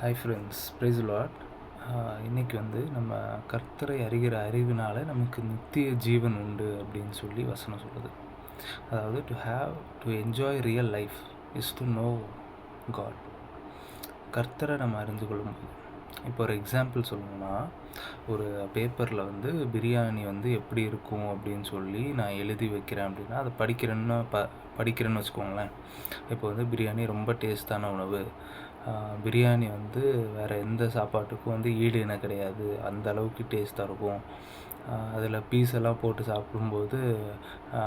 Hi friends, price Lord. இன்றைக்கி நம்ம கர்த்தரை அறிகிற அறிவினால் நமக்கு நித்திய ஜீவன் உண்டு அப்படின்னு சொல்லி வசனம் சொல்லுது. அதாவது to enjoy real life is to know God. கர்த்தரை நம்ம அறிந்து கொள்ளும்போது, இப்போ ஒரு எக்ஸாம்பிள் சொல்லணும்னா, ஒரு பேப்பரில் பிரியாணி எப்படி இருக்கும் அப்படின்னு சொல்லி நான் எழுதி வைக்கிறேன் அப்படின்னா, அதை படிக்கிறேன்னு வச்சுக்கோங்களேன். இப்போ பிரியாணி ரொம்ப டேஸ்டான உணவு, பிரியாணி வேறு எந்த சாப்பாட்டுக்கும் ஈடு இணை கிடையாது, அந்த அளவுக்கு டேஸ்ட்டாக இருக்கும், அதில் பீஸ் எல்லாம் போட்டு சாப்பிடும்போது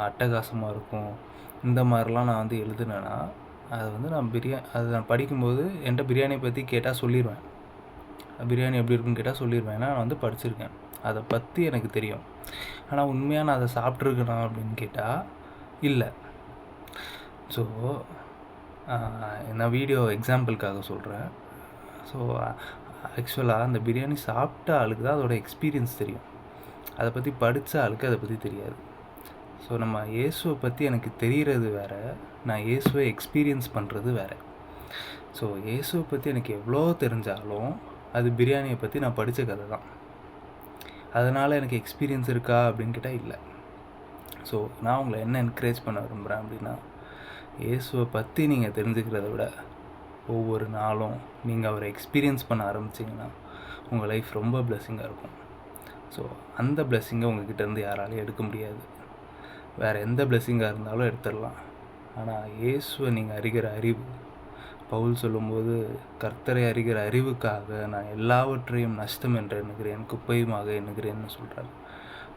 அட்டகாசமாக இருக்கும். இந்த மாதிரிலாம் நான் எழுதுனேன்னா, அது நான் படிக்கும்போது என்கிட்ட பிரியாணியை பற்றி கேட்டால் சொல்லிடுவேன். பிரியாணி எப்படி இருக்குன்னு கேட்டால் சொல்லிடுவேன். ஏன்னா நான் படிச்சிருக்கேன், அதை பற்றி எனக்கு தெரியும். ஆனால் உண்மையாக நான் அதை சாப்பிட்ருக்கேனா அப்படின்னு கேட்டால் இல்லை. ஸோ நான் வீடியோ எக்ஸாம்பிளுக்காக சொல்கிறேன். ஸோ ஆக்சுவலாக அந்த பிரியாணி சாப்பிட்ட ஆளுக்கு தான் அதோட எக்ஸ்பீரியன்ஸ் தெரியும், அதை பற்றி படித்த ஆளுக்கு அதை பற்றி தெரியாது. ஸோ நம்ம இயேசுவை பற்றி எனக்கு தெரிகிறது வேறு, நான் இயேசுவை எக்ஸ்பீரியன்ஸ் பண்ணுறது வேறு. ஸோ இயேசுவை பற்றி எனக்கு எவ்வளோ தெரிஞ்சாலும் அது பிரியாணியை பற்றி நான் படித்த கதை தான். அதனால் எனக்கு எக்ஸ்பீரியன்ஸ் இருக்கா அப்படின்னு கேட்டால் இல்லை. ஸோ நான் உங்களை என்ன என்கரேஜ் பண்ண விரும்புகிறேன் அப்படின்னா, இயேசுவை பற்றி நீங்கள் தெரிஞ்சுக்கிறத விட ஒவ்வொரு நாளும் நீங்கள் அவரை எக்ஸ்பீரியன்ஸ் பண்ண ஆரம்பிச்சிங்கன்னா உங்கள் லைஃப் ரொம்ப பிளெஸ்ஸிங்காக இருக்கும். ஸோ அந்த பிளெஸ்ஸிங்கை உங்கள்கிட்டேருந்து யாராலையும் எடுக்க முடியாது. வேறு எந்த பிளெஸ்ஸிங்காக இருந்தாலும் எடுத்துடலாம். ஆனால் இயேசுவை நீங்கள் அறிகிற அறிவு, பவுல் சொல்லும்போது, கர்த்தரை அறிகிற அறிவுக்காக நான் எல்லாவற்றையும் நஷ்டம் என்று எண்ணுகிறேன், குப்பையுமாக எண்ணுகிறேன்னு சொல்கிறார்.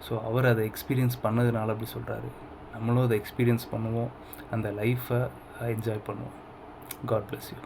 ஸோ அவர் அதை எக்ஸ்பீரியன்ஸ் பண்ணதுனால அப்படி சொல்கிறாரு. நம்மளும் அதை எக்ஸ்பீரியன்ஸ் பண்ணுவோம், அந்த லைஃப்பை என்ஜாய் பண்ணுவோம். God bless you.